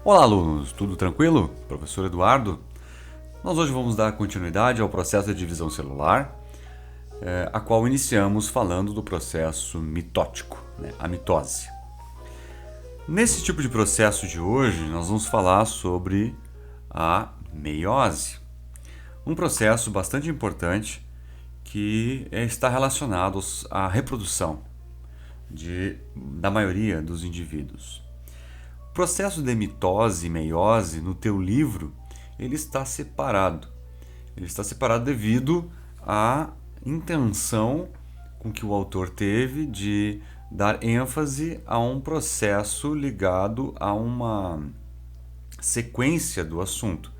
Olá, alunos, tudo tranquilo? Professor Eduardo. Nós hoje vamos dar continuidade ao processo de divisão celular, a qual iniciamos falando do processo mitótico, a mitose. Nesse tipo de processo de hoje, nós vamos falar sobre a meiose, um processo bastante importante que está relacionado à reprodução da maioria dos indivíduos. O processo de mitose e meiose no teu livro, ele está separado. Ele está separado devido à intenção com que o autor teve de dar ênfase a um processo ligado a uma sequência do assunto.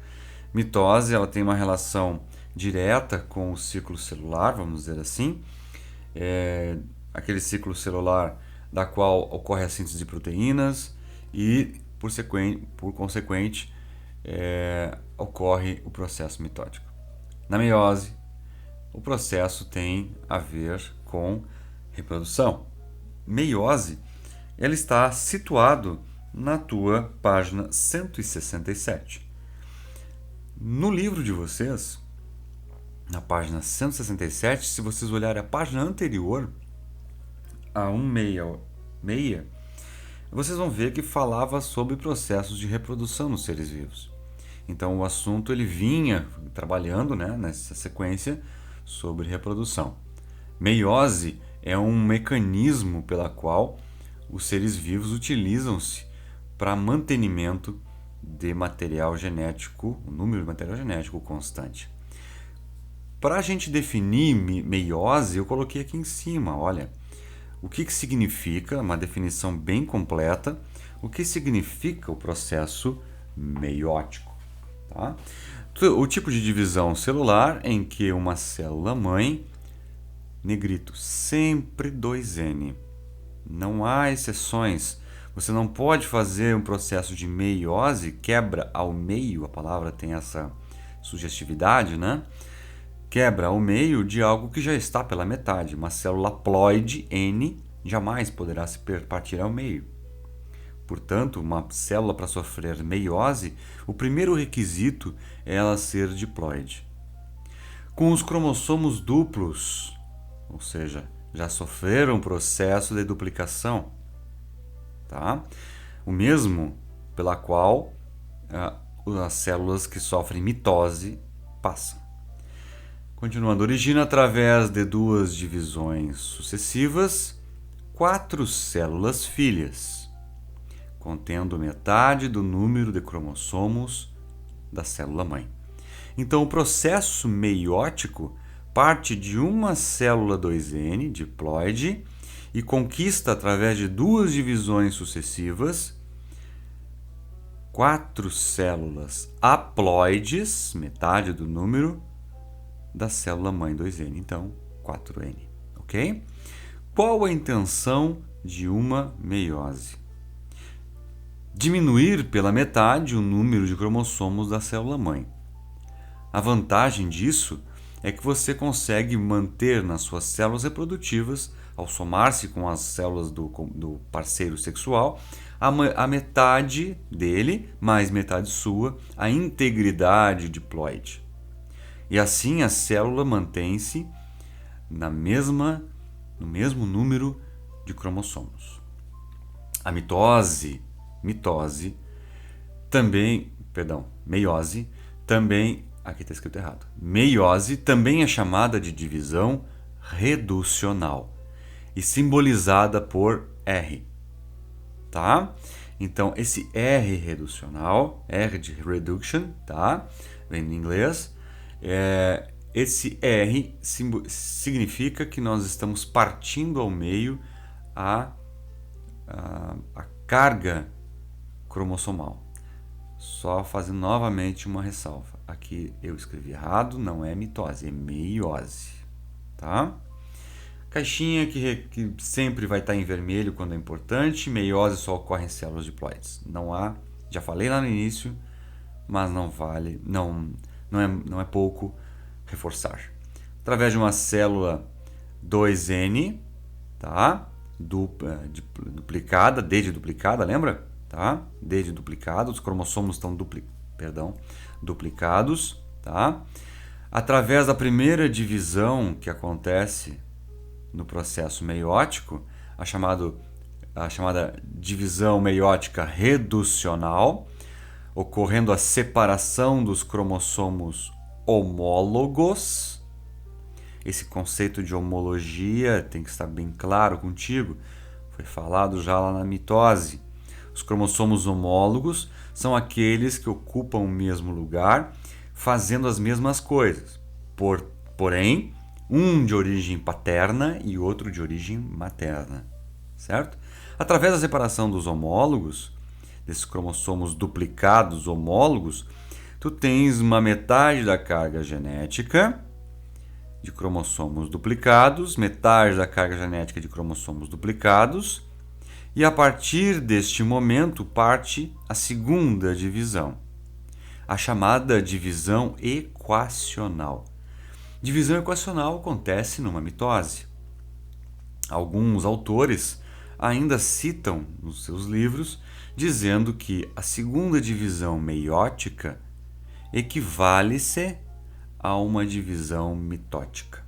Mitose, ela tem uma relação direta com o ciclo celular, vamos dizer assim. Aquele ciclo celular da qual ocorre a síntese de proteínas e, por consequente, ocorre o processo mitótico. Na meiose, o processo tem a ver com reprodução. Meiose, ela está situado na tua página 167. No livro de vocês, na página 167, se vocês olharem a página anterior, a 166, vocês vão ver que falava sobre processos de reprodução nos seres vivos. Então o assunto ele vinha trabalhando, nessa sequência sobre reprodução. Meiose é um mecanismo pela qual os seres vivos utilizam-se para mantenimento de material genético, o número de material genético constante. Para a gente definir meiose, eu coloquei aqui em cima, olha, o que significa, uma definição bem completa, o que significa o processo meiótico. Tá? O tipo de divisão celular em que uma célula-mãe, negrito, sempre 2N. Não há exceções. Você não pode fazer um processo de meiose, quebra ao meio, a palavra tem essa sugestividade, Quebra ao meio de algo que já está pela metade. Uma célula ploide N jamais poderá se partir ao meio. Portanto, uma célula para sofrer meiose, o primeiro requisito é ela ser diploide. Com os cromossomos duplos, ou seja, já sofreram um processo de duplicação, tá? O mesmo pela qual as células que sofrem mitose passam. Continuando, origina através de duas divisões sucessivas 4 células filhas, contendo metade do número de cromossomos da célula-mãe. Então, o processo meiótico parte de uma célula 2N, diploide, e conquista através de duas divisões sucessivas 4 células haploides, metade do número da célula-mãe 2N, então 4N, ok? Qual a intenção de uma meiose? Diminuir pela metade o número de cromossomos da célula-mãe. A vantagem disso é que você consegue manter nas suas células reprodutivas, ao somar-se com as células do parceiro sexual, a metade dele, mais metade sua, a integridade diploide. E assim a célula mantém-se no mesmo número de cromossomos. A meiose também, aqui está escrito errado. Meiose também é chamada de divisão reducional e simbolizada por R, tá? Então esse R reducional, R de reduction, tá? Vem do inglês. Esse R significa que nós estamos partindo ao meio a carga cromossomal. Só fazendo novamente uma ressalva. Aqui eu escrevi errado, não é mitose, é meiose. Tá? Caixinha que sempre vai estar em vermelho quando é importante. Meiose só ocorre em células diploides. Não há, já falei lá no início, mas não vale, não é pouco reforçar. Através de uma célula 2N, tá? Duplicada, D de duplicada, lembra? tá? D de duplicado, os cromossomos estão duplicados, tá? Através da primeira divisão que acontece no processo meiótico, a chamada divisão meiótica reducional, ocorrendo a separação dos cromossomos homólogos. Esse conceito de homologia tem que estar bem claro contigo, foi falado já lá na mitose. Os cromossomos homólogos são aqueles que ocupam o mesmo lugar, fazendo as mesmas coisas, porém, um de origem paterna e outro de origem materna, certo? Através da separação dos homólogos, desses cromossomos duplicados homólogos, tu tens uma metade da carga genética de cromossomos duplicados, metade da carga genética de cromossomos duplicados, e a partir deste momento parte a segunda divisão, a chamada divisão equacional. Divisão equacional acontece numa mitose. Alguns autores ainda citam nos seus livros dizendo que a segunda divisão meiótica equivale-se a uma divisão mitótica.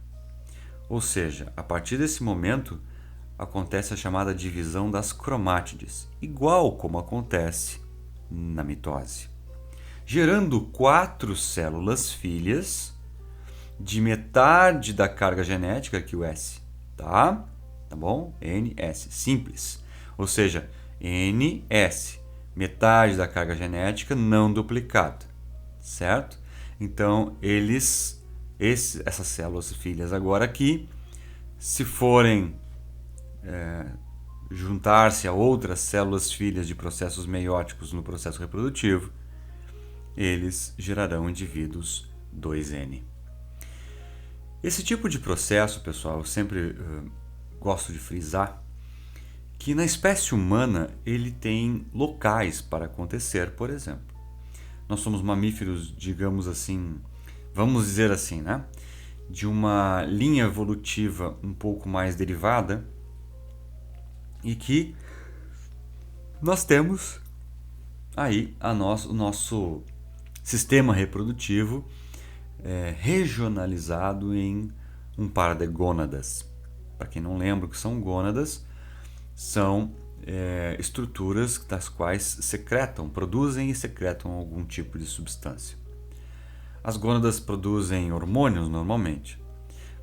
Ou seja, a partir desse momento acontece a chamada divisão das cromátides, igual como acontece na mitose, gerando 4 células filhas de metade da carga genética, aqui o S, tá? Tá bom? NS, simples. Ou seja, NS, metade da carga genética não duplicada, certo? Então, essas células filhas agora aqui, se forem juntar-se a outras células filhas de processos meióticos no processo reprodutivo, eles gerarão indivíduos 2N. Esse tipo de processo, pessoal, eu sempre gosto de frisar que na espécie humana ele tem locais para acontecer, por exemplo. Nós somos mamíferos, digamos assim, vamos dizer assim, né? De uma linha evolutiva um pouco mais derivada e que nós temos aí o nosso sistema reprodutivo regionalizado em um par de gônadas. Para quem não lembra o que são gônadas, são estruturas das quais produzem e secretam algum tipo de substância. As gônadas produzem hormônios normalmente,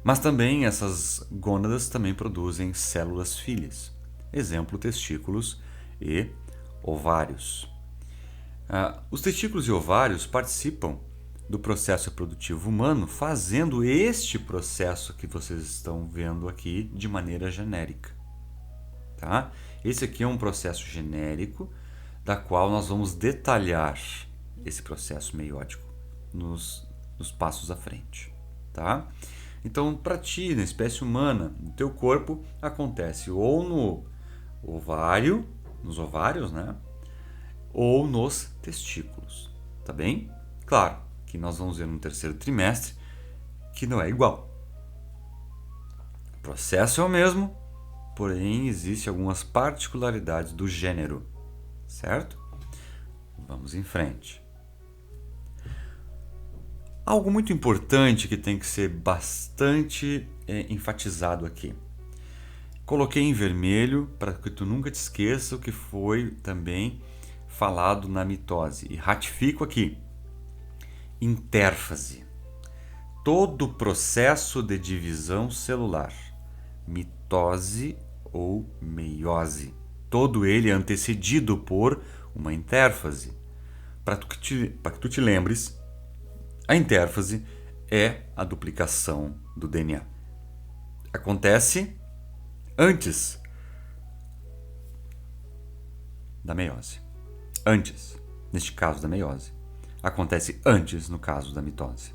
mas também essas gônadas também produzem células filhas, exemplo, testículos e ovários. Os testículos e ovários participam do processo reprodutivo humano, fazendo este processo que vocês estão vendo aqui de maneira genérica. Tá? Esse aqui é um processo genérico, da qual nós vamos detalhar esse processo meiótico nos passos à frente. Tá? Então, para ti, na espécie humana, no teu corpo, acontece ou no ovário, nos ovários, né? Ou nos testículos. Tá bem? Claro que nós vamos ver no terceiro trimestre que não é igual. O processo é o mesmo, porém existem algumas particularidades do gênero, certo? Vamos em frente. Algo muito importante que tem que ser bastante enfatizado aqui. Coloquei em vermelho para que tu nunca te esqueça o que foi também falado na mitose. E ratifico aqui. Intérfase. Todo processo de divisão celular, mitose ou meiose, todo ele é antecedido por uma intérfase. Para que tu te lembres, a intérfase é a duplicação do DNA. Acontece antes da meiose. Antes, neste caso da meiose. Acontece antes no caso da mitose.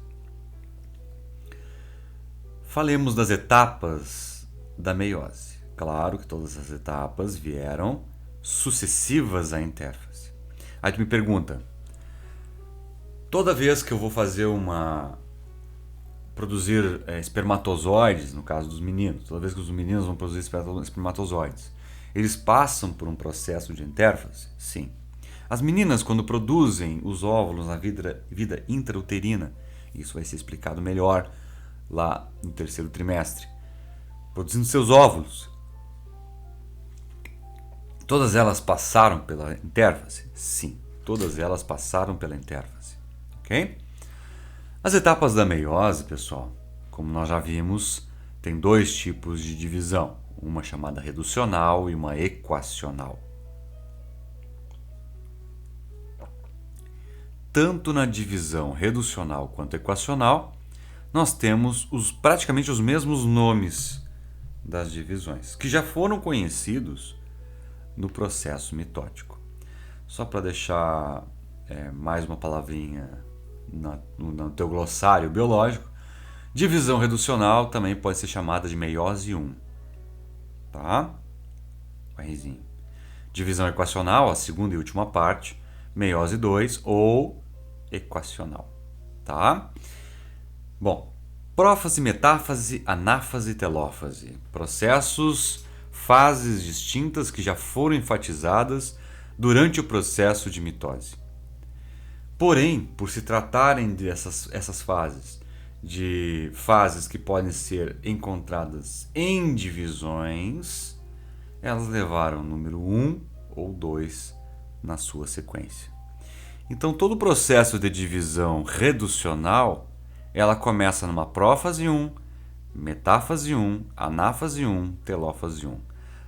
Falemos das etapas da meiose. Claro que todas as etapas vieram sucessivas à intérfase. Aí tu me pergunta, toda vez que eu vou produzir espermatozoides, no caso dos meninos, toda vez que os meninos vão produzir espermatozoides, eles passam por um processo de intérfase? Sim. As meninas, quando produzem os óvulos na vida intrauterina, isso vai ser explicado melhor lá no terceiro trimestre, produzindo seus óvulos, todas elas passaram pela intérfase? Sim, todas elas passaram pela intérfase. Ok? As etapas da meiose, pessoal, como nós já vimos, tem dois tipos de divisão, uma chamada reducional e uma equacional. Tanto na divisão reducional quanto equacional, nós temos praticamente os mesmos nomes das divisões, que já foram conhecidos no processo mitótico. Só para deixar mais uma palavrinha no teu glossário biológico, divisão reducional também pode ser chamada de meiose 1. Tá? Rzinho. Divisão equacional, a segunda e última parte, meiose 2 ou equacional. Tá? Bom, prófase, metáfase, anáfase e telófase. Processos, fases distintas que já foram enfatizadas durante o processo de mitose. Porém, por se tratarem dessas fases, de fases que podem ser encontradas em divisões, elas levaram o número 1 ou 2 na sua sequência. Então, todo o processo de divisão reducional, ela começa numa prófase 1, metáfase 1, anáfase 1, telófase 1.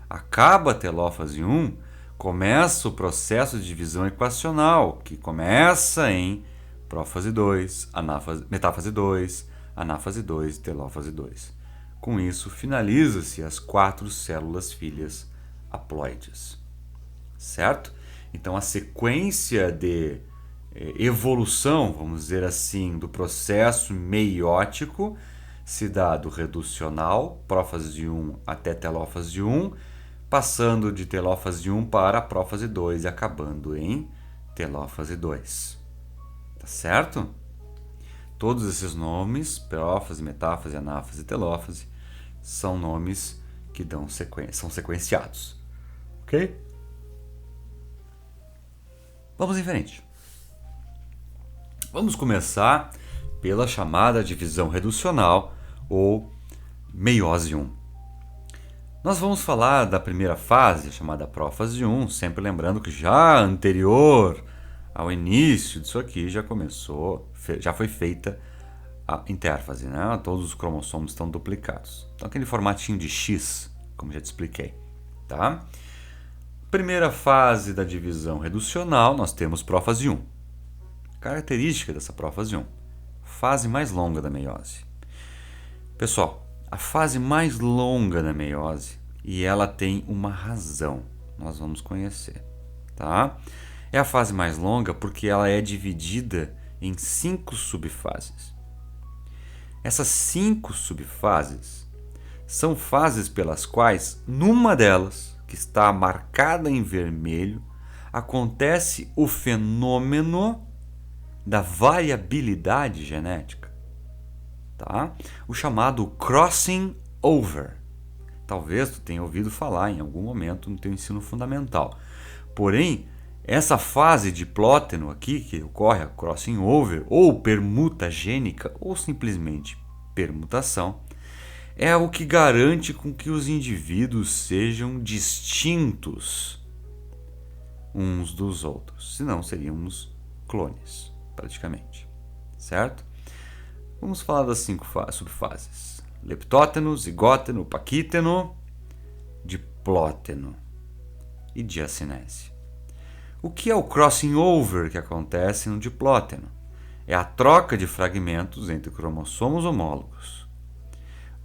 Acaba a telófase 1, começa o processo de divisão equacional, que começa em prófase 2, metáfase 2, anáfase 2 e telófase 2. Com isso, finaliza-se as 4 células filhas haploides. Certo? Então, a sequência de evolução, vamos dizer assim, do processo meiótico se dá do reducional, prófase 1 até telófase 1, passando de telófase 1 para a prófase 2 e acabando em telófase 2. Tá certo? Todos esses nomes, prófase, metáfase, anáfase e telófase, são nomes que são sequenciados. Ok? Vamos em frente. Vamos começar pela chamada divisão reducional ou meiose 1. Nós vamos falar da primeira fase, chamada prófase 1, sempre lembrando que já anterior ao início disso aqui já foi feita a intérfase, né? Todos os cromossomos estão duplicados. Então aquele formatinho de X, como já te expliquei, tá? Primeira fase da divisão reducional, nós temos prófase 1. Característica dessa prófase 1, fase mais longa da meiose. Pessoal, a fase mais longa da meiose, e ela tem uma razão, nós vamos conhecer, tá? É a fase mais longa porque ela é dividida em 5 subfases. Essas 5 subfases são fases pelas quais, numa delas, que está marcada em vermelho, acontece o fenômeno da variabilidade genética, tá? O chamado crossing over. Talvez tu tenha ouvido falar em algum momento no teu ensino fundamental. Porém, essa fase de plóteno aqui, que ocorre a crossing over, ou permuta gênica, ou simplesmente permutação, é o que garante com que os indivíduos sejam distintos uns dos outros. Senão seríamos clones, praticamente. Certo? Vamos falar das 5 subfases. Leptóteno, zigóteno, paquíteno, diplóteno e diacinese. O que é o crossing over que acontece no diplóteno? É a troca de fragmentos entre cromossomos homólogos.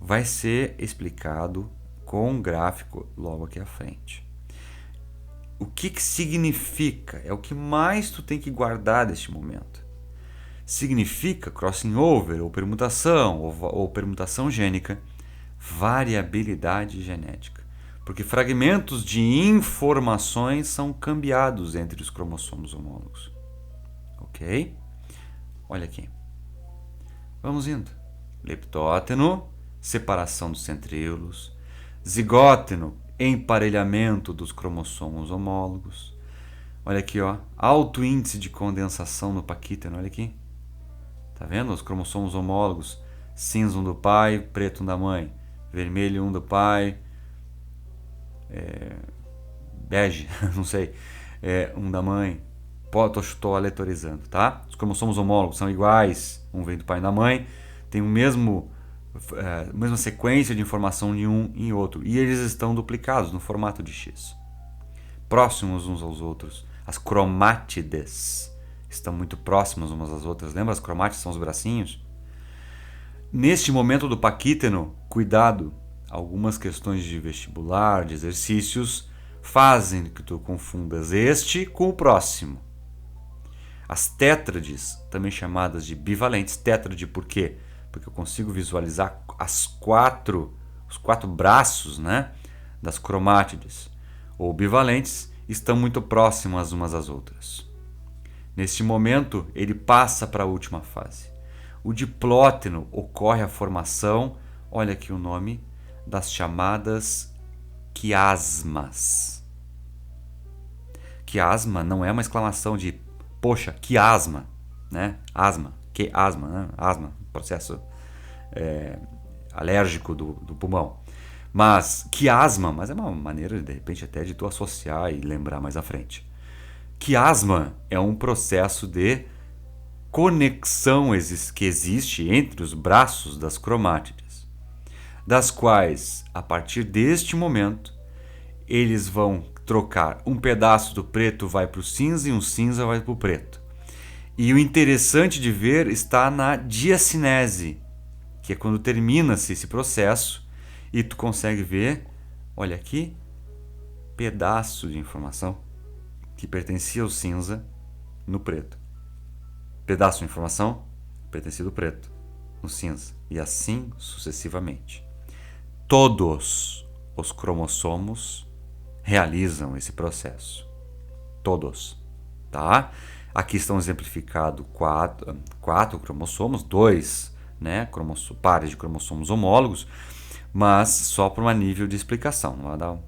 Vai ser explicado com um gráfico logo aqui à frente. O que significa? É o que mais tu tem que guardar deste momento. Significa crossing over, ou permutação gênica, variabilidade genética. Porque fragmentos de informações são cambiados entre os cromossomos homólogos. Ok? Olha aqui. Vamos indo. Leptóteno, separação dos centríolos. Zigóteno, emparelhamento dos cromossomos homólogos. Olha aqui, ó, alto índice de condensação no paquíteno, olha aqui. Tá vendo? Os cromossomos homólogos, cinza um do pai, preto um da mãe, vermelho um do pai, bege, não sei, um da mãe. Estou aleatorizando, tá? Os cromossomos homólogos são iguais, um vem do pai e da mãe, tem a mesma sequência de informação de um em outro, e eles estão duplicados no formato de X, próximos uns aos outros. As cromátides estão muito próximas umas às outras. Lembra? As cromátides são os bracinhos. Neste momento do paquíteno, cuidado, algumas questões de vestibular, de exercícios, fazem que tu confundas este com o próximo. As tétrades, também chamadas de bivalentes, tétrade por quê? Porque eu consigo visualizar os quatro braços, né, das cromátides, ou bivalentes, estão muito próximas umas às outras. Neste momento, ele passa para a última fase. O diplóteno ocorre a formação, olha aqui o nome, das chamadas quiasmas. Quiasma não é uma exclamação de poxa, que asma, né? Asma, que asma, né? Asma, processo alérgico do pulmão. Mas quiasma, mas é uma maneira de repente até de tu associar e lembrar mais à frente. Quiasma é um processo de conexão que existe entre os braços das cromátides, das quais, a partir deste momento, eles vão trocar um pedaço do preto vai para o cinza e um cinza vai para o preto. E o interessante de ver está na diacinese, que é quando termina-se esse processo e tu consegue ver, olha aqui, pedaço de informação que pertencia ao cinza no preto. Pedaço de informação pertencia ao preto no cinza. E assim sucessivamente. Todos os cromossomos realizam esse processo. Todos. Tá? Aqui estão exemplificados quatro cromossomos, 2, né, pares de cromossomos homólogos, mas só para um nível de explicação.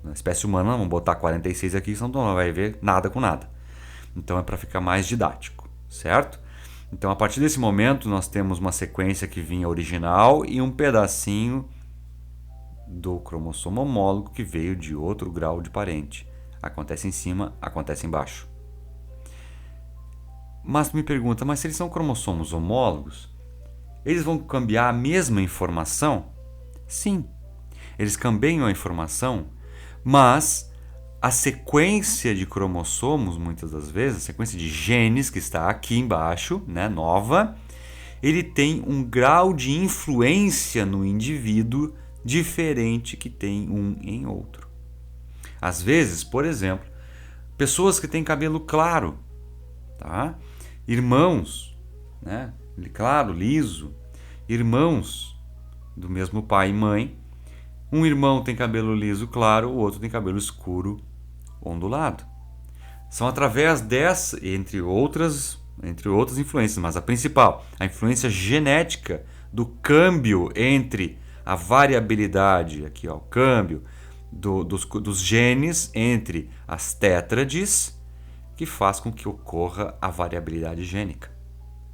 Na espécie humana, vamos botar 46 aqui, senão não vai ver nada com nada. Então é para ficar mais didático, certo? Então a partir desse momento nós temos uma sequência que vinha original e um pedacinho do cromossomo homólogo que veio de outro grau de parente. Acontece em cima, acontece embaixo. Mas me pergunta, mas se eles são cromossomos homólogos, eles vão cambiar a mesma informação? Sim, eles cambiam a informação, mas a sequência de cromossomos, muitas das vezes, a sequência de genes que está aqui embaixo, né, nova, ele tem um grau de influência no indivíduo diferente que tem um em outro. Às vezes, por exemplo, pessoas que têm cabelo claro, tá? Irmãos, né? Claro, liso, irmãos do mesmo pai e mãe, um irmão tem cabelo liso claro, o outro tem cabelo escuro ondulado. São através dessa, entre outras influências, mas a principal, a influência genética do câmbio entre a variabilidade, aqui ó, o câmbio dos genes entre as tétrades, que faz com que ocorra a variabilidade gênica.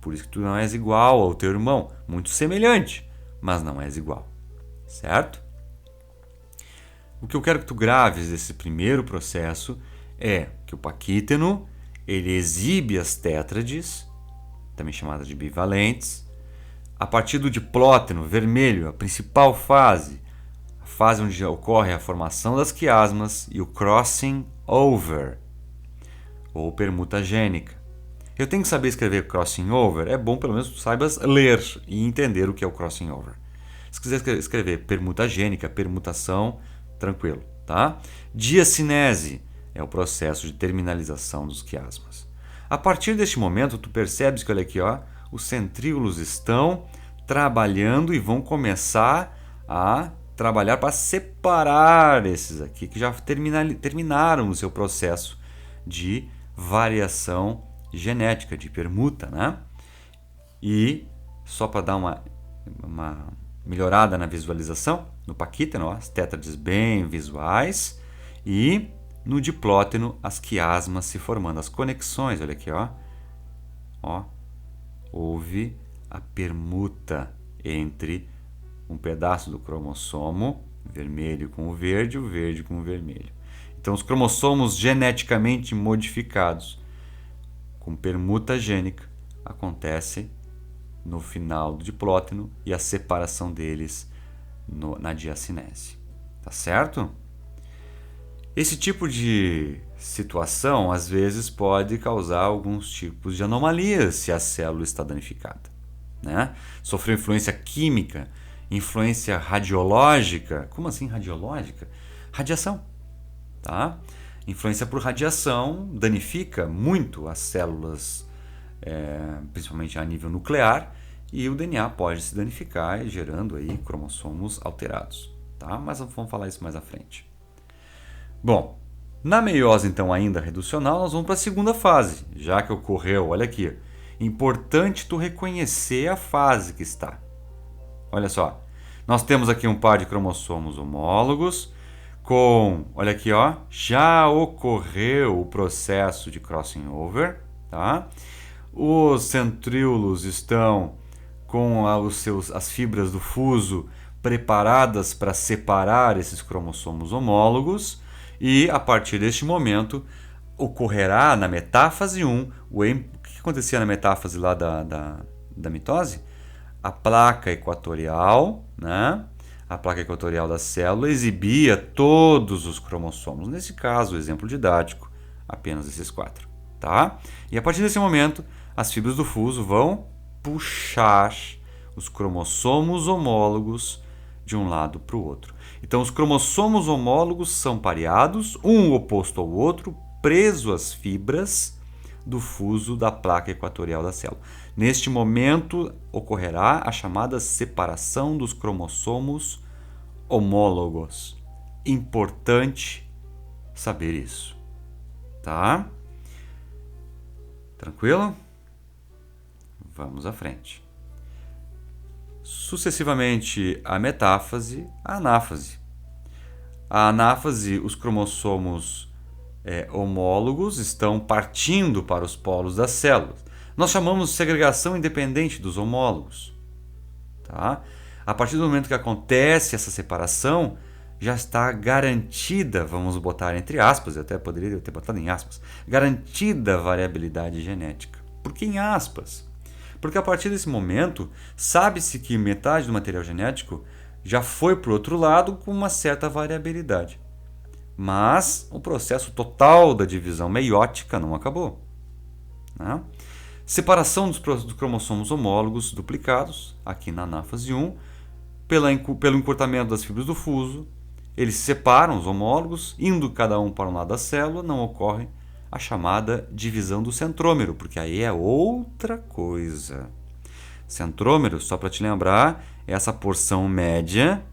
Por isso que tu não és igual ao teu irmão, muito semelhante, mas não és igual, certo? O que eu quero que tu graves desse primeiro processo é que o paquíteno, ele exibe as tétrades, também chamadas de bivalentes, a partir do diplóteno vermelho, a principal fase, a fase onde ocorre a formação das quiasmas e o crossing over, ou permuta gênica. Eu tenho que saber escrever crossing over? É bom pelo menos tu saibas ler e entender o que é o crossing over. Se quiser escrever permuta gênica, permutação, tranquilo, tá? Diacinese é o processo de terminalização dos quiasmas. A partir deste momento, tu percebes que, olha aqui, ó, os centríolos estão trabalhando e vão começar a trabalhar para separar esses aqui que já terminaram o seu processo de variação genética, de permuta, né? E só para dar uma melhorada na visualização, no paquíteno, ó, as tétrades bem visuais, E no diplóteno, as quiasmas se formando, as conexões, olha aqui, ó. Ó, houve a permuta entre um pedaço do cromossomo, vermelho com o verde com o vermelho. Então, os cromossomos geneticamente modificados com permuta gênica acontece no final do diplóteno e a separação deles na diacinese. Tá certo? Esse tipo de situação, às vezes, pode causar alguns tipos de anomalias se a célula está danificada, né? Sofreu influência química, influência radiológica. Como assim radiológica? Radiação, tá? Influência por radiação danifica muito as células, principalmente a nível nuclear, e o DNA pode se danificar, gerando aí cromossomos alterados, tá? Mas vamos falar isso mais à frente. Bom, na meiose, então, ainda reducional, nós vamos para a segunda fase, já que ocorreu, olha aqui, importante tu reconhecer a fase que está. Olha só, nós temos aqui um par de cromossomos homólogos com, olha aqui, ó, já ocorreu o processo de crossing over, tá? Os centríolos estão com as fibras do fuso preparadas para separar esses cromossomos homólogos e, a partir deste momento, ocorrerá na metáfase 1, o que acontecia na metáfase lá da mitose? A placa equatorial, né? A placa equatorial da célula exibia todos os cromossomos. Nesse caso, o exemplo didático, apenas esses 4. Tá? E a partir desse momento, as fibras do fuso vão puxar os cromossomos homólogos de um lado para o outro. Então, os cromossomos homólogos são pareados, um oposto ao outro, preso às fibras do fuso da placa equatorial da célula. Neste momento, ocorrerá a chamada separação dos cromossomos homólogos. Importante saber isso. Tá? Tranquilo? Vamos à frente. Sucessivamente, a metáfase, a anáfase. A anáfase, os cromossomos homólogos estão partindo para os polos das células. Nós chamamos de segregação independente dos homólogos. Tá? A partir do momento que acontece essa separação, já está garantida, vamos botar entre aspas, eu até poderia ter botado em aspas, garantida a variabilidade genética. Por que em aspas? Porque a partir desse momento, sabe-se que metade do material genético já foi para o outro lado com uma certa variabilidade. Mas o processo total da divisão meiótica não acabou. Né? Separação dos cromossomos homólogos duplicados, aqui na anáfase 1, pelo encurtamento das fibras do fuso, eles se separam, os homólogos, indo cada um para um lado da célula, não ocorre a chamada divisão do centrômero, porque aí é outra coisa. Centrômero, só para te lembrar, é essa porção média,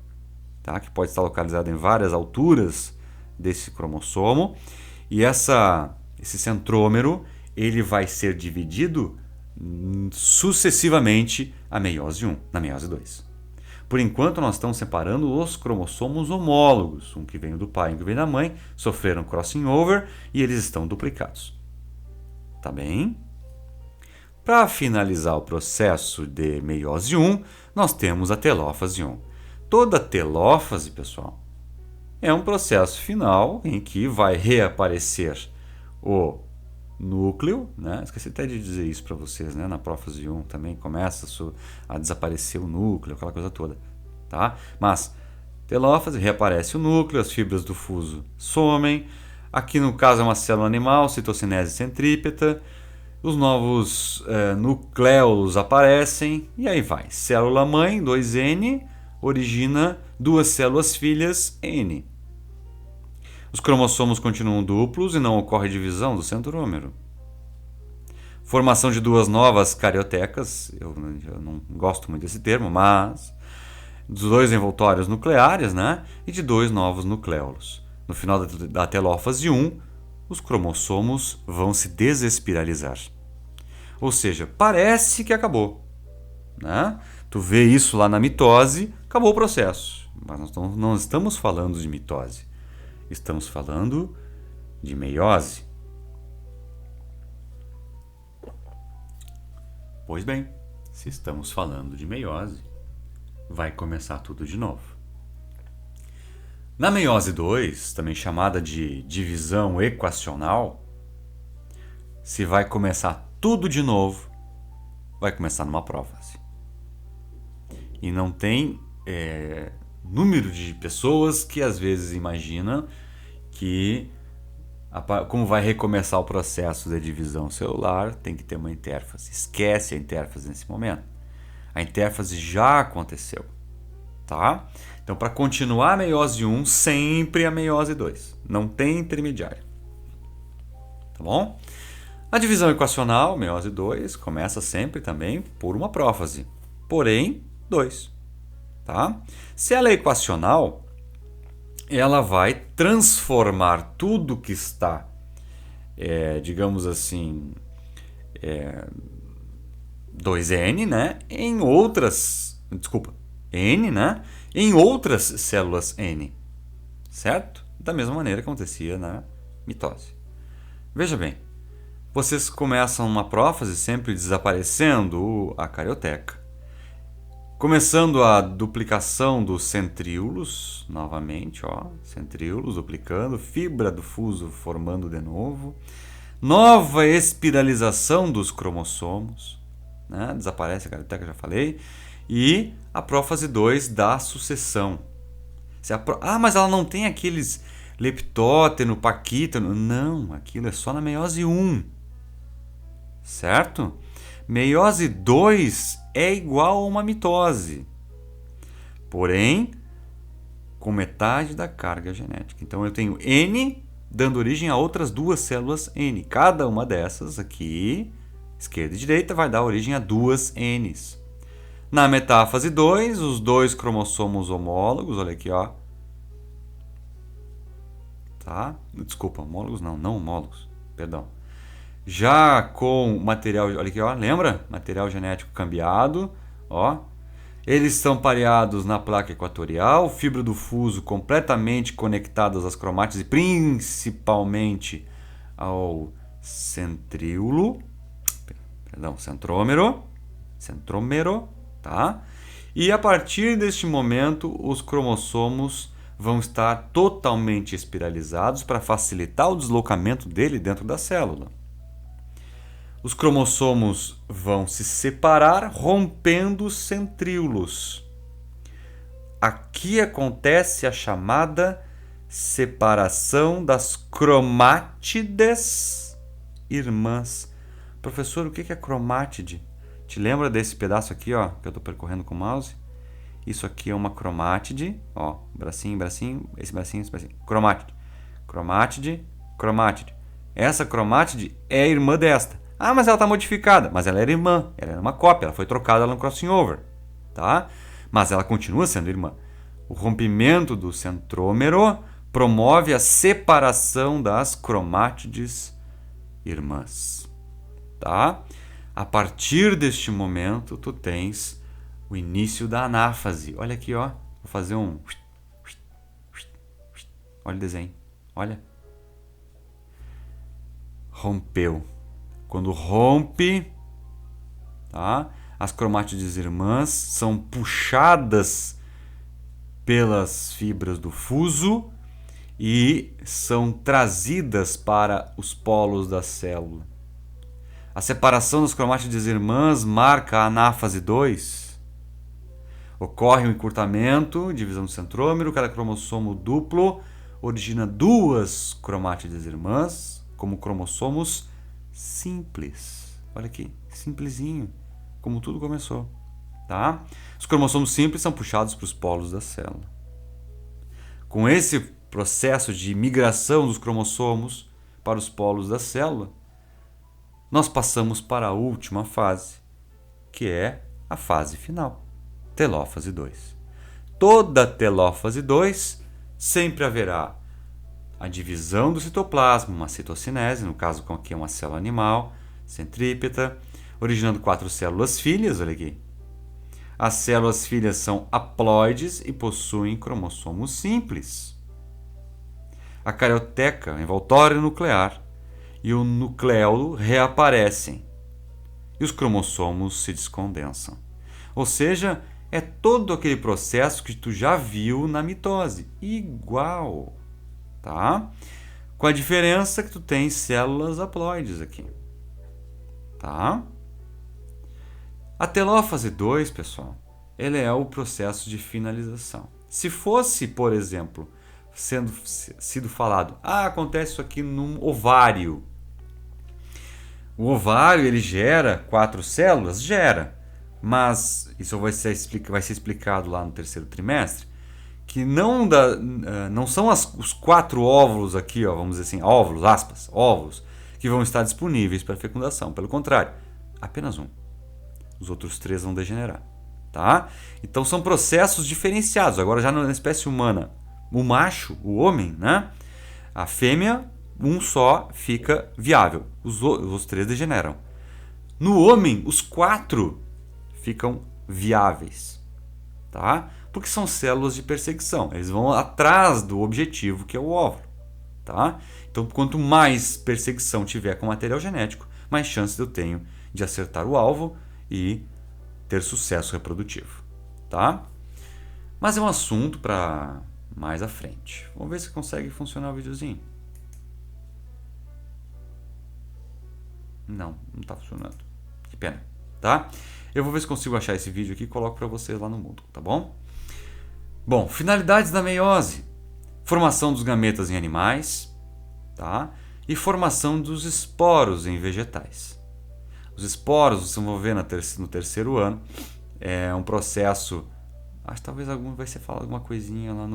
tá, que pode estar localizada em várias alturas desse cromossomo, e esse centrômero ele vai ser dividido sucessivamente à meiose 1, na meiose 2. Por enquanto, nós estamos separando os cromossomos homólogos, um que vem do pai e um que vem da mãe, sofreram crossing over e eles estão duplicados. Tá bem? Para finalizar o processo de meiose 1, nós temos a telófase 1. Toda telófase, pessoal, é um processo final em que vai reaparecer o núcleo, né? Esqueci até de dizer isso para vocês, né? Na prófase 1 também começa a desaparecer o núcleo, aquela coisa toda, tá? Mas telófase, reaparece o núcleo, as fibras do fuso somem. Aqui no caso é uma célula animal, citocinese centrípeta, os novos nucléolos aparecem e aí vai. Célula mãe, 2N, origina duas células filhas, N. Os cromossomos continuam duplos e não ocorre divisão do centrômero. Formação de duas novas cariotecas, eu não gosto muito desse termo, mas dos dois envoltórios nucleares, né? E de dois novos nucléolos. No final da telófase 1, os cromossomos vão se desespiralizar. Ou seja, parece que acabou. Né? Tu vê isso lá na mitose, acabou o processo. Mas nós não estamos falando de mitose. Estamos falando de meiose. Pois bem, se estamos falando de meiose, vai começar tudo de novo. Na meiose 2, também chamada de divisão equacional, se vai começar tudo de novo, vai começar numa prófase. E não tem número de pessoas que às vezes imaginam que, como vai recomeçar o processo da divisão celular, tem que ter uma intérfase. Esquece a intérfase nesse momento. A intérfase já aconteceu, tá? Então, para continuar a meiose 1, sempre a meiose 2. Não tem intermediário. Tá bom? A divisão equacional, meiose 2, começa sempre também por uma prófase. Porém, 2. Tá? Se ela é equacional, ela vai transformar tudo que está, digamos assim, 2N, né, em outras, N, né, em outras células N, certo? Da mesma maneira que acontecia na mitose. Veja bem, vocês começam uma prófase sempre desaparecendo a carioteca, começando a duplicação dos centríolos, novamente, centríolos duplicando, fibra do fuso formando de novo, nova espiralização dos cromossomos, né? Desaparece a carioteca, já falei, e a prófase 2 da sucessão. Mas ela não tem aqueles leptóteno, paquíteno. Não, aquilo é só na meiose 1, certo? Meiose 2 é igual a uma mitose, porém com metade da carga genética. Então eu tenho N dando origem a outras duas células N. Cada uma dessas aqui, esquerda e direita, vai dar origem a duas Ns. Na metáfase 2, os dois cromossomos homólogos, olha aqui, ó. Tá? Desculpa, homólogos não homólogos, perdão. Já com material, olha aqui, ó, lembra? Material genético cambiado, ó. Eles estão pareados na placa equatorial, fibra do fuso completamente conectadas às cromátides e principalmente ao centrômero, tá? E a partir deste momento, os cromossomos vão estar totalmente espiralizados para facilitar o deslocamento dele dentro da célula. Os cromossomos vão se separar, rompendo os centríolos. Aqui acontece a chamada separação das cromátides irmãs. Professor, o que é cromátide? Te lembra desse pedaço aqui, ó, que eu estou percorrendo com o mouse? Isso aqui é uma cromátide, ó, bracinho, esse bracinho. Cromátide. Essa cromátide é a irmã desta. Ah, mas ela está modificada. Mas ela era irmã, ela era uma cópia, ela foi trocada no crossing over, tá? Mas ela continua sendo irmã. O rompimento do centrômero promove a separação das cromátides irmãs, tá? A partir deste momento, tu tens o início da anáfase. Olha aqui, ó. Vou fazer um... Olha o desenho. Olha. Rompeu. Quando rompe, tá? As cromátides irmãs são puxadas pelas fibras do fuso e são trazidas para os polos da célula. A separação das cromátides irmãs marca a anáfase 2. Ocorre um encurtamento, divisão do centrômero, cada cromossomo duplo origina duas cromátides irmãs como cromossomos simples. Olha aqui, simplesinho, como tudo começou, tá? Os cromossomos simples são puxados para os polos da célula. Com esse processo de migração dos cromossomos para os polos da célula, nós passamos para a última fase, que é a fase final, telófase 2. Toda telófase 2 sempre haverá a divisão do citoplasma, uma citocinese, no caso aqui é uma célula animal, centrípeta, originando 4 células filhas, olha aqui. As células filhas são haploides e possuem cromossomos simples. a carioteca, envoltório nuclear e o nucleolo reaparecem e os cromossomos se descondensam. Ou seja, é todo aquele processo que tu já viu na mitose, igual, tá? Com a diferença que tu tem células haploides aqui, tá? A telófase 2, pessoal, ele é o processo de finalização. Se fosse, por exemplo, sido falado, acontece isso aqui num ovário. O ovário, ele gera 4 células? Gera. Mas isso vai ser explicado lá no terceiro trimestre, que não são os 4 óvulos aqui, ó, vamos dizer assim, óvulos, aspas, óvulos, que vão estar disponíveis para fecundação. Pelo contrário, apenas um. Os outros 3 vão degenerar. Tá? Então são processos diferenciados. Agora já na espécie humana, o macho, o homem, né? A fêmea, um só fica viável. Os 3 degeneram. No homem, os 4 ficam viáveis. Tá? Porque são células de perseguição. Eles vão atrás do objetivo que é o óvulo. Tá? Então quanto mais perseguição tiver com material genético, mais chances eu tenho de acertar o alvo e ter sucesso reprodutivo, tá? Mas é um assunto para mais à frente. Vamos ver se consegue funcionar o videozinho. Não está funcionando. Que pena, tá? Eu vou ver se consigo achar esse vídeo aqui e coloco para vocês lá no Moodle, tá bom? Bom, finalidades da meiose. Formação dos gametas em animais, tá? E formação dos esporos em vegetais. Os esporos, vocês vão ver no terceiro ano, é um processo, acho que talvez vai ser falado alguma coisinha lá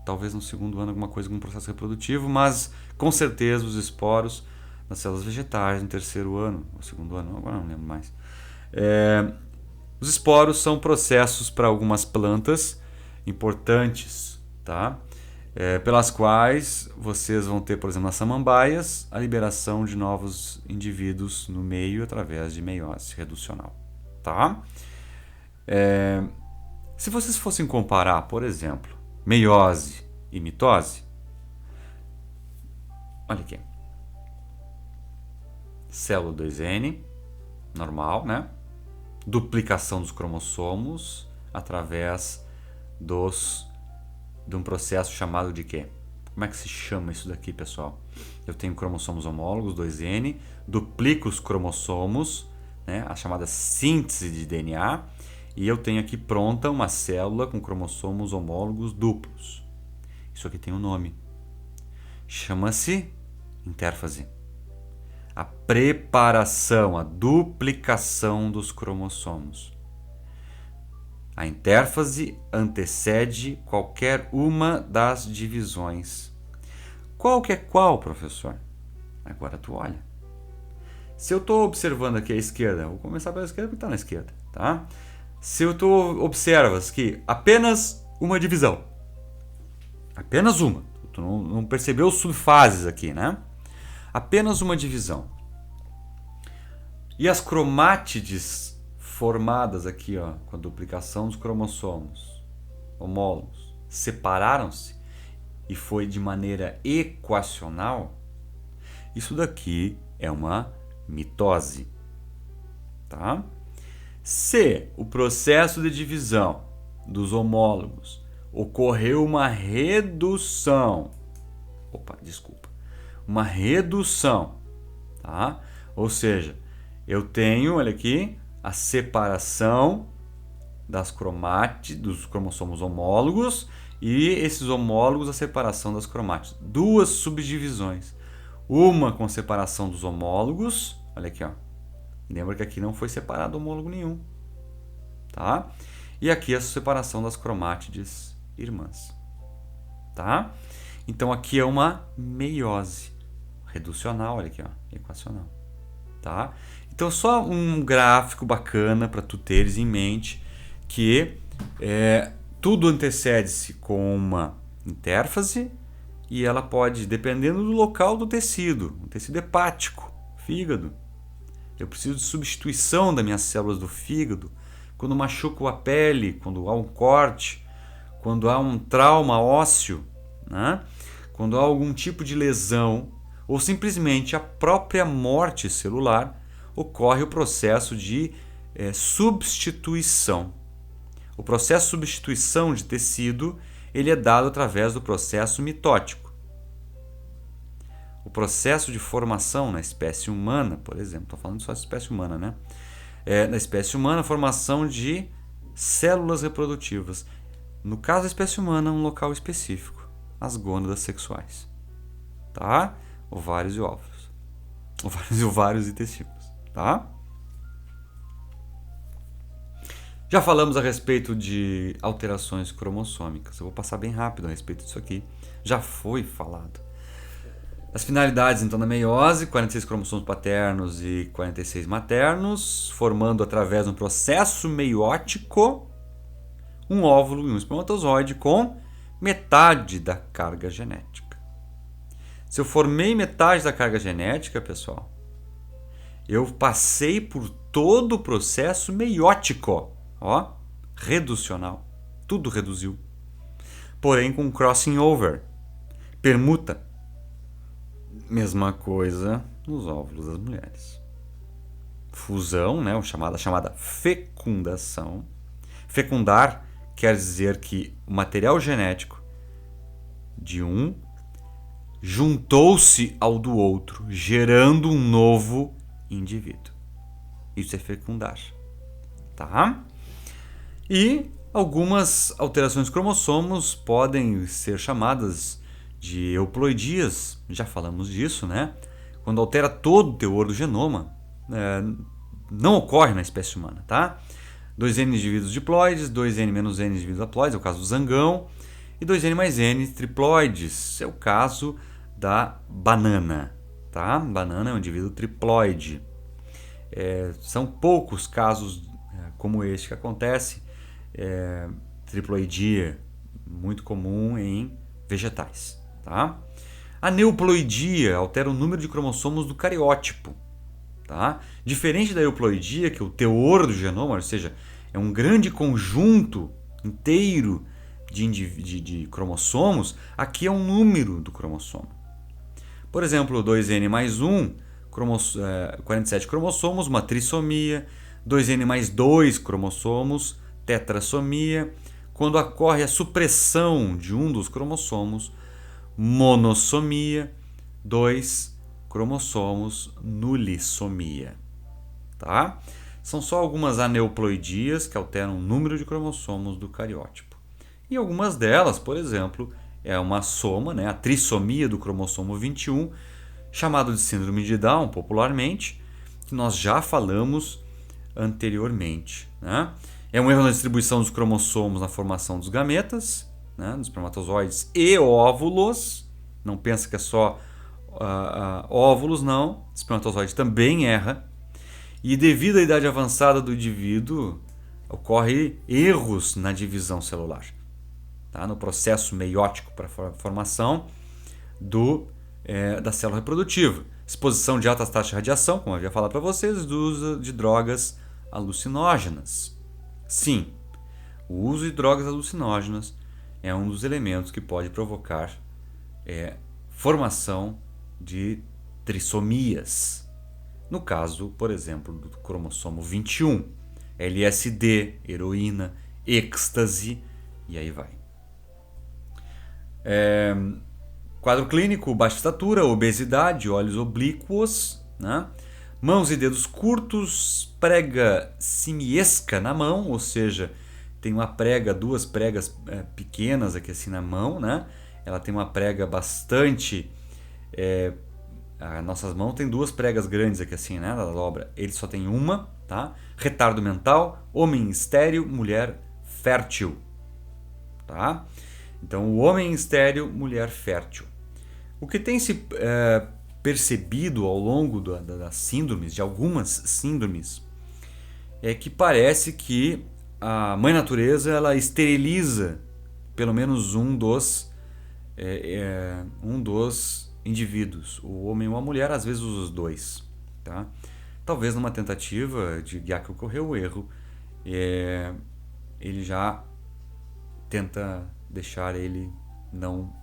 talvez no segundo ano, alguma coisa com processo reprodutivo, mas com certeza os esporos nas células vegetais no terceiro ano, ou segundo ano, agora não lembro mais. Os esporos são processos para algumas plantas importantes, tá? Pelas quais vocês vão ter, por exemplo, nas samambaias, a liberação de novos indivíduos no meio através de meiose reducional. Tá? Se vocês fossem comparar, por exemplo, meiose e mitose, olha aqui. Célula 2N, normal, né? Duplicação dos cromossomos através de um processo chamado de quê? Como é que se chama isso daqui, pessoal? Eu tenho cromossomos homólogos, 2N, duplico os cromossomos, né, a chamada síntese de DNA, e eu tenho aqui pronta uma célula com cromossomos homólogos duplos. Isso aqui tem um nome. Chama-se intérfase. A preparação, a duplicação dos cromossomos. A intérfase antecede qualquer uma das divisões. Qual que é qual, professor? Agora tu olha. Se eu estou observando aqui a esquerda, vou começar pela esquerda porque está na esquerda, tá? Se tu observas que apenas uma divisão, apenas uma, tu não percebeu os subfases aqui, né? Apenas uma divisão. E as cromátides formadas aqui, ó, com a duplicação dos cromossomos homólogos, separaram-se e foi de maneira equacional, isso daqui é uma mitose, tá? Se o processo de divisão dos homólogos ocorreu uma redução, uma redução, tá? Ou seja, eu tenho, olha aqui, a separação das cromátides, dos cromossomos homólogos, e esses homólogos a separação das cromátides. 2 subdivisões. Uma com separação dos homólogos, olha aqui, ó. Lembra que aqui não foi separado homólogo nenhum, tá? E aqui a separação das cromátides irmãs, tá? Então aqui é uma meiose reducional, olha aqui, ó, equacional, tá? Então só um gráfico bacana para tu teres em mente que tudo antecede-se com uma intérfase e ela pode, dependendo do local do tecido, o tecido hepático, fígado. Eu preciso de substituição das minhas células do fígado quando machuco a pele, quando há um corte, quando há um trauma ósseo, né? Quando há algum tipo de lesão ou simplesmente a própria morte celular, ocorre o processo de substituição. O processo de substituição de tecido ele é dado através do processo mitótico. O processo de formação na espécie humana, por exemplo, estou falando só da espécie humana, né? Na espécie humana, a formação de células reprodutivas. No caso da espécie humana, um local específico, as gônadas sexuais, tá? Ovários e óvulos, ovários e testículos, tá? Já falamos a respeito de alterações cromossômicas. Eu vou passar bem rápido a respeito disso aqui. Já foi falado. As finalidades, então, da meiose, 46 cromossomos paternos e 46 maternos, formando através de um processo meiótico um óvulo e um espermatozoide com metade da carga genética. Se eu formei metade da carga genética, pessoal, eu passei por todo o processo meiótico, ó, reducional. Tudo reduziu. Porém, com crossing over, permuta. Mesma coisa nos óvulos das mulheres. Fusão, né, a chamada fecundação. Fecundar quer dizer que o material genético de um juntou-se ao do outro, gerando um novo indivíduo. Isso é fecundar, tá? E algumas alterações cromossomos podem ser chamadas de euploidias, já falamos disso, né? Quando altera todo o teor do genoma, não ocorre na espécie humana, tá? 2N indivíduos diploides, 2N menos N indivíduos haploides, é o caso do zangão, e 2N mais N triploides, é o caso da banana, tá? Banana é um indivíduo triploide. São poucos casos como este que acontece, triploidia, muito comum em vegetais. Tá? A neuploidia altera o número de cromossomos do cariótipo. Tá? Diferente da euploidia, que é o teor do genoma, ou seja, é um grande conjunto inteiro de cromossomos, aqui é um número do cromossomo. Por exemplo, 2N mais 1, 47 cromossomos, uma trissomia, 2N mais 2 cromossomos, tetrassomia. Quando ocorre a supressão de um dos cromossomos, monossomia, 2 cromossomos, nulissomia. Tá? São só algumas aneuploidias que alteram o número de cromossomos do cariótipo. E algumas delas, por exemplo, é uma soma, né, a trissomia do cromossomo 21, chamado de síndrome de Down popularmente, que nós já falamos anteriormente. Né? É um erro na distribuição dos cromossomos na formação dos gametas, né, dos espermatozoides e óvulos. Não pensa que é só óvulos, não. O espermatozoide também erra. E devido à idade avançada do indivíduo, ocorre erros na divisão celular, tá? No processo meiótico para a formação da célula reprodutiva. Exposição de altas taxas de radiação, como eu havia falado para vocês, do uso de drogas alucinógenas. Sim, o uso de drogas alucinógenas é um dos elementos que pode provocar formação de trissomias. No caso, por exemplo, do cromossomo 21, LSD, heroína, êxtase e aí vai. Quadro clínico: baixa estatura, obesidade, olhos oblíquos, né? Mãos e dedos curtos, prega simiesca na mão, ou seja, tem duas pregas pequenas aqui assim na mão, né? Ela tem uma prega bastante... As nossas mãos tem duas pregas grandes aqui assim, né? Da dobra. Ele só tem uma, tá? Retardo mental, homem estéril, mulher fértil, tá? Então, o homem estéril, mulher fértil. O que tem se percebido ao longo das síndromes, de algumas síndromes, é que parece que a mãe natureza ela esteriliza pelo menos um dos indivíduos, o homem ou a mulher, às vezes os dois, tá? Talvez numa tentativa de já que ocorreu o erro, ele já tenta deixar ele não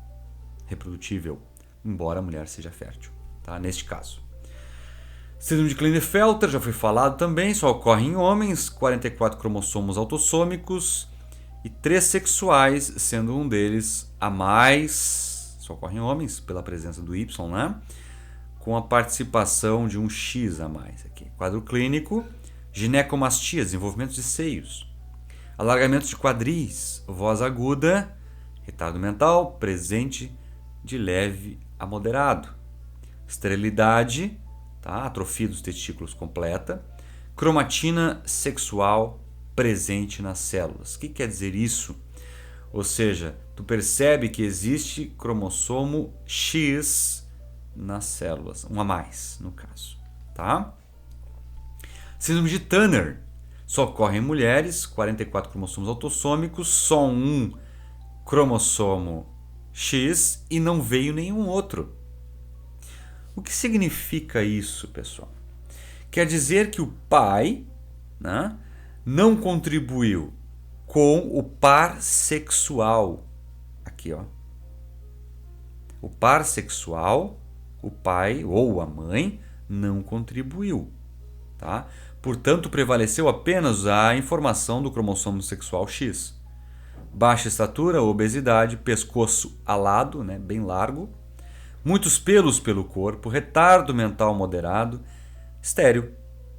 reprodutível, embora a mulher seja fértil, tá? Neste caso. Síndrome de Klinefelter, já foi falado também, só ocorre em homens, 44 cromossomos autossômicos e 3 sexuais, sendo um deles a mais, só ocorre em homens, pela presença do Y, né? Com a participação de um X a mais aqui. Quadro clínico, ginecomastia, desenvolvimento de seios, alargamento de quadris, voz aguda, retardo mental, presente de leve a moderado, esterilidade, tá? Atrofia dos testículos completa, cromatina sexual presente nas células. O que quer dizer isso? Ou seja, tu percebe que existe cromossomo X nas células, um a mais no caso, tá? Síndrome de Turner só ocorre em mulheres, 44 cromossomos autossômicos, só um cromossomo X e não veio nenhum outro. O que significa isso, pessoal? Quer dizer que o pai, né, não contribuiu com o par sexual. Aqui, ó. O par sexual, o pai ou a mãe não contribuiu, tá? Portanto, prevaleceu apenas a informação do cromossomo sexual X. Baixa estatura, obesidade, pescoço alado, né, bem largo, muitos pelos pelo corpo, retardo mental moderado, estéril,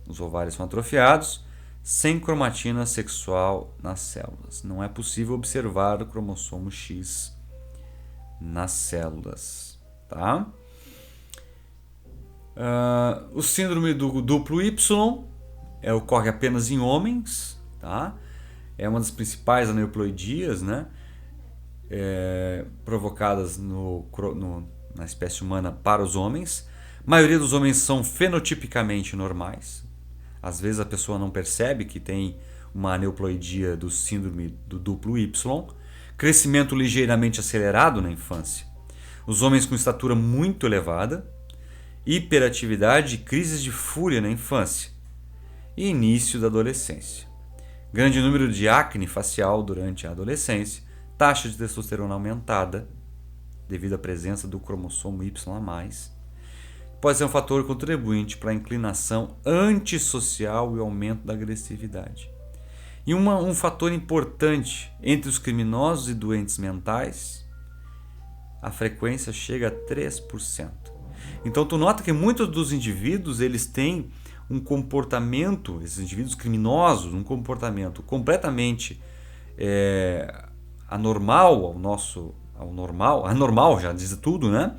os ovários são atrofiados, sem cromatina sexual nas células. Não é possível observar o cromossomo X nas células, tá? O síndrome do duplo Y ocorre apenas em homens, tá? É uma das principais aneuploidias, né? Provocadas na espécie humana para os homens. A maioria dos homens são fenotipicamente normais. Às vezes a pessoa não percebe que tem uma aneuploidia do síndrome do duplo Y. Crescimento ligeiramente acelerado na infância. Os homens com estatura muito elevada. Hiperatividade e crises de fúria na infância. E início da adolescência. Grande número de acne facial durante a adolescência. Taxa de testosterona aumentada devido à presença do cromossomo Y a mais. Pode ser um fator contribuinte para a inclinação antissocial e aumento da agressividade. E um fator importante entre os criminosos e doentes mentais, a frequência chega a 3%. Então tu nota que muitos dos indivíduos eles têm um comportamento, esses indivíduos criminosos, um comportamento completamente anormal anormal já diz tudo, né?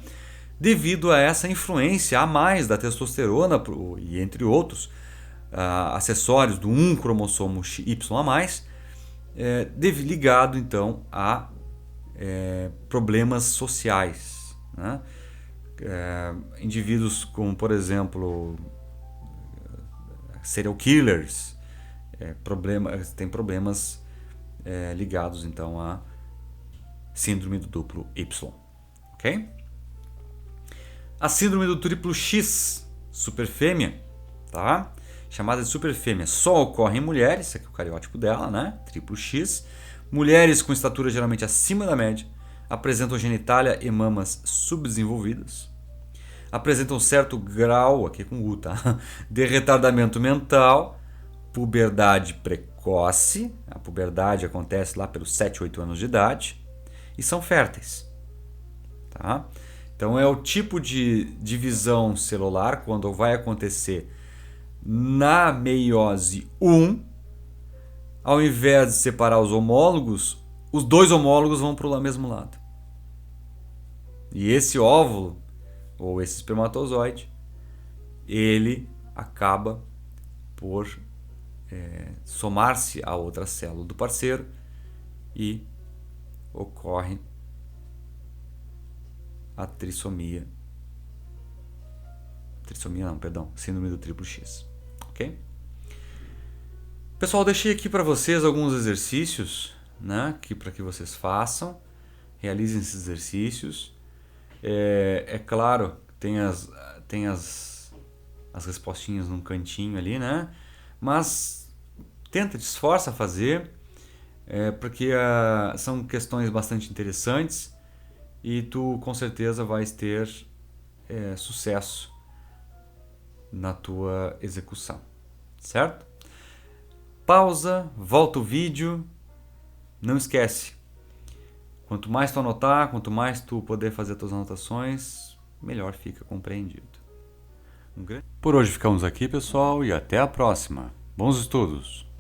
Devido a essa influência a mais da testosterona e entre outros acessórios do um cromossomo Y a mais, ligado então a problemas sociais, né? Indivíduos como, por exemplo, serial killers, tem problemas ligados então a síndrome do duplo Y, ok? A síndrome do triplo X, superfêmea, tá? Chamada de superfêmea, só ocorre em mulheres, esse aqui é o cariótipo dela, né? Triplo X. Mulheres com estatura geralmente acima da média, apresentam genitália e mamas subdesenvolvidas, apresentam certo grau, aqui com U, tá? De retardamento mental, puberdade precoce, a puberdade acontece lá pelos 7, 8 anos de idade, e são férteis, tá? Então é o tipo de divisão celular quando vai acontecer na meiose 1, ao invés de separar os homólogos, os dois homólogos vão para o mesmo lado. E esse óvulo, ou esse espermatozoide, ele acaba por somar-se a outra célula do parceiro e ocorre a síndrome do triplo X, ok? Pessoal, deixei aqui para vocês alguns exercícios, né, para que vocês façam, realizem esses exercícios. Claro, tem as respostinhas num cantinho ali, né? Mas te esforça a fazer, porque são questões bastante interessantes e tu com certeza vais ter sucesso na tua execução, certo? Pausa, volta o vídeo, não esquece. Quanto mais tu anotar, quanto mais tu poder fazer as tuas anotações, melhor fica compreendido. Por hoje ficamos aqui, pessoal, e até a próxima. Bons estudos!